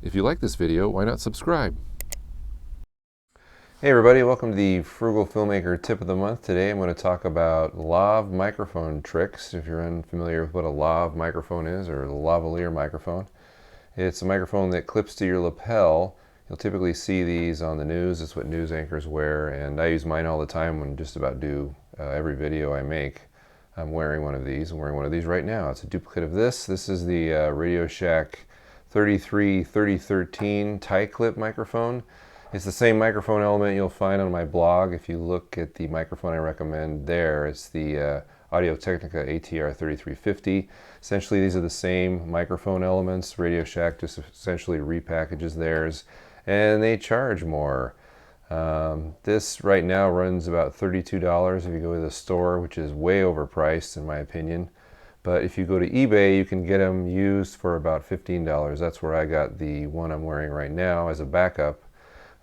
If you like this video, why not subscribe? Hey everybody, welcome to the Frugal Filmmaker Tip of the Month. Today I'm going to talk about lav microphone tricks. If you're unfamiliar with what a lav microphone is, or the lavalier microphone, it's a microphone that clips to your lapel. You'll typically see these on the news. It's what news anchors wear, and I use mine all the time when just about do every video I make. I'm wearing one of these. I'm wearing one of these right now. It's a duplicate of this. This is the Radio Shack 3350 tie clip microphone. It's the same microphone element you'll find on my blog. If you look at the microphone I recommend there, it's the Audio-Technica ATR-3350. Essentially, these are the same microphone elements. Radio Shack just essentially repackages theirs, and they charge more. This right now runs about $32 if you go to the store, which is way overpriced in my opinion. But if you go to eBay, you can get them used for about $15. That's where I got the one I'm wearing right now as a backup.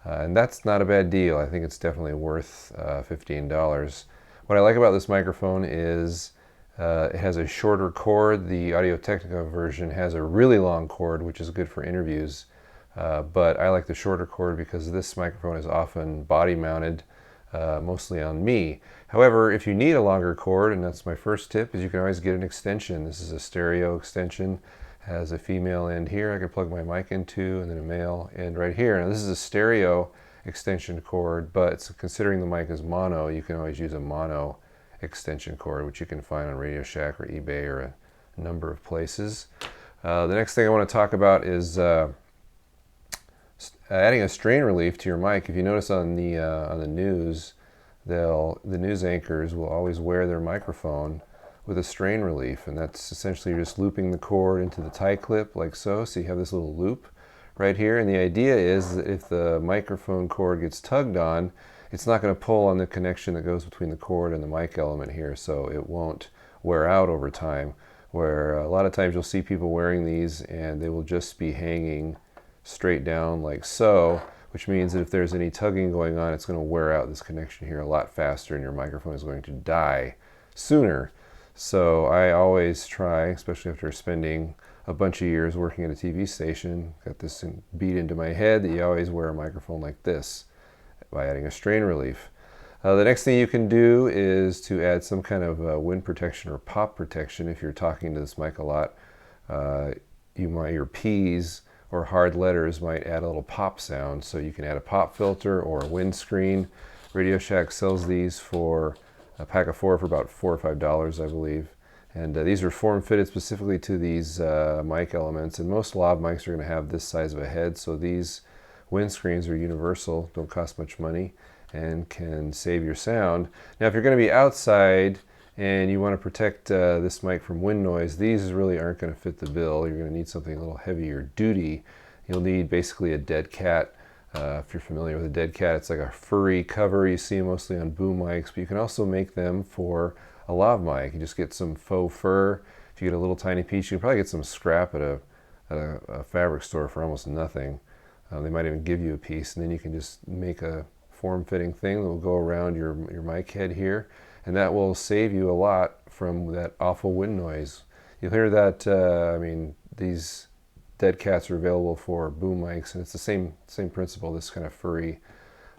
And that's not a bad deal. I think it's definitely worth $15. What I like about this microphone is it has a shorter cord. The Audio-Technica version has a really long cord, which is good for interviews. But I like the shorter cord because this microphone is often body mounted, mostly on me. However, if you need a longer cord, and that's my first tip, is you can always get an extension. This is a stereo extension. Has a female end here I can plug my mic into, and then a male end right here. Now this is a stereo extension cord, but considering the mic is mono, you can always use a mono extension cord, which you can find on Radio Shack or eBay or a number of places. The next thing I want to talk about is adding a strain relief to your mic. If you notice on the news, the news anchors will always wear their microphone with a strain relief, and that's essentially you're just looping the cord into the tie clip like so. So you have this little loop right here, and the idea is that if the microphone cord gets tugged on, it's not going to pull on the connection that goes between the cord and the mic element here, so it won't wear out over time. Where a lot of times you'll see people wearing these and they will just be hanging straight down like so, which means that if there's any tugging going on, it's going to wear out this connection here a lot faster, and your microphone is going to die sooner. So I always try, especially after spending a bunch of years working at a TV station, got this beat into my head, that you always wear a microphone like this by adding a strain relief. The next thing you can do is to add some kind of wind protection or pop protection. If you're talking to this mic a lot, your P's or hard letters might add a little pop sound. So you can add a pop filter or a windscreen. Radio Shack sells these for a pack of 4 for about $4 or $5, I believe. And these are form-fitted specifically to these mic elements. And most lav mics are going to have this size of a head. So these windscreens are universal, don't cost much money, and can save your sound. Now, if you're going to be outside and you want to protect this mic from wind noise, these really aren't going to fit the bill. You're going to need something a little heavier duty. You'll need basically a dead cat. If you're familiar with a dead cat, it's like a furry cover. You see mostly on boom mics, but you can also make them for a lav mic. You just get some faux fur. If you get a little tiny piece, you can probably get some scrap at a fabric store for almost nothing. They might even give you a piece, and then you can just make a form-fitting thing that will go around your mic head here, and that will save you a lot from that awful wind noise. You'll hear that, I mean, these dead cats are available for boom mics, and it's the same principle. This kind of furry,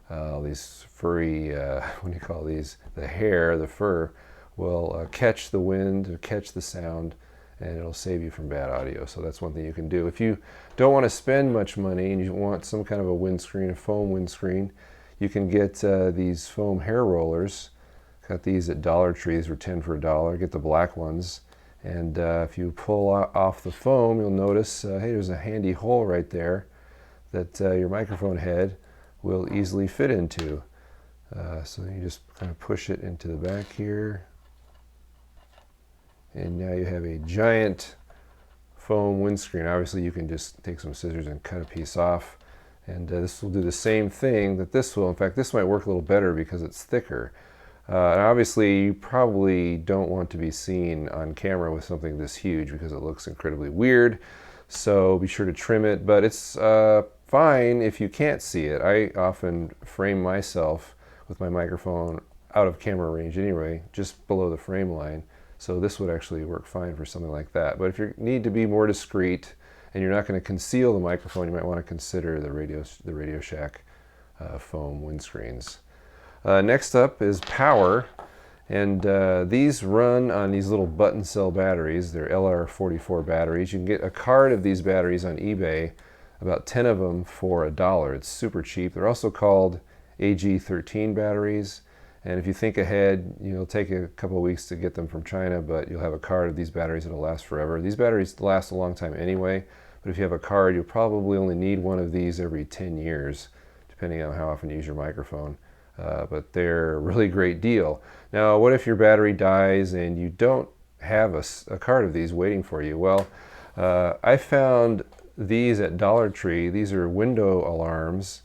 what do you call these? The hair, the fur, will catch the wind or catch the sound, and it'll save you from bad audio. So that's one thing you can do. If you don't want to spend much money and you want some kind of a windscreen, a foam windscreen, you can get these foam hair rollers. Got these at Dollar Tree. These were 10 for $1. Get the black ones. And if you pull off the foam, you'll notice, hey, there's a handy hole right there that your microphone head will easily fit into. So you just kind of push it into the back here. And now you have a giant foam windscreen. Obviously, you can just take some scissors and cut a piece off. And this will do the same thing that this will. In fact, this might work a little better because it's thicker. And obviously, you probably don't want to be seen on camera with something this huge because it looks incredibly weird. So be sure to trim it. But it's fine if you can't see it. I often frame myself with my microphone out of camera range anyway, just below the frame line. So this would actually work fine for something like that. But if you need to be more discreet and you're not going to conceal the microphone, you might want to consider the Radio Shack foam windscreens. Next up is power, and these run on these little button cell batteries. They're LR44 batteries. You can get a card of these batteries on eBay, about 10 of them for $1. It's super cheap. They're also called AG13 batteries, and if you think ahead, it'll take a couple of weeks to get them from China, but you'll have a card of these batteries that'll last forever. These batteries last a long time anyway, but if you have a card, you'll probably only need one of these every 10 years, depending on how often you use your microphone. But they're a really great deal. Now, what if your battery dies and you don't have a card of these waiting for you? Well, I found these at Dollar Tree. These are window alarms,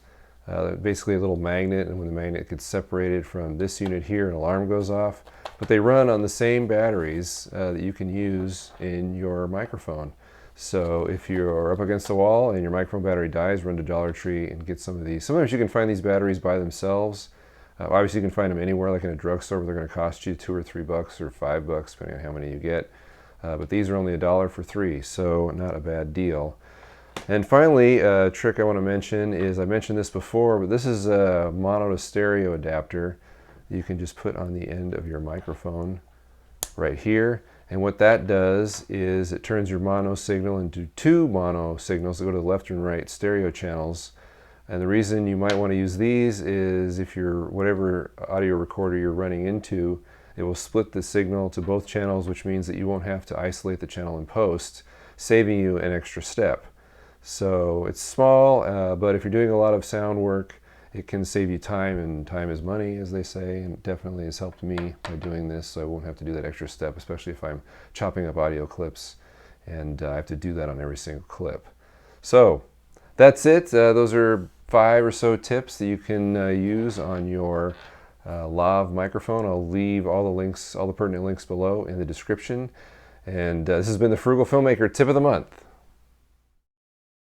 basically a little magnet, and when the magnet gets separated from this unit here, an alarm goes off. But they run on the same batteries that you can use in your microphone. So if you're up against the wall and your microphone battery dies, run to Dollar Tree and get some of these. Sometimes you can find these batteries by themselves. Obviously you can find them anywhere, like in a drugstore, where they're going to cost you $2 or $3 or $5, depending on how many you get. But these are only $1 for 3, so not a bad deal. And finally, a trick I want to mention is, I mentioned this before, but this is a mono to stereo adapter you can just put on the end of your microphone right here. And what that does is it turns your mono signal into 2 mono signals that go to the left and right stereo channels. And the reason you might want to use these is if you're, whatever audio recorder you're running into, it will split the signal to both channels, which means that you won't have to isolate the channel in post, saving you an extra step. So it's small, but if you're doing a lot of sound work, it can save you time, and time is money, as they say, and it definitely has helped me by doing this, so I won't have to do that extra step, especially if I'm chopping up audio clips, and I have to do that on every single clip. So that's it. Those are 5 or so tips that you can use on your Lav microphone. I'll leave all the links, all the pertinent links below in the description. And this has been the Frugal Filmmaker Tip of the Month.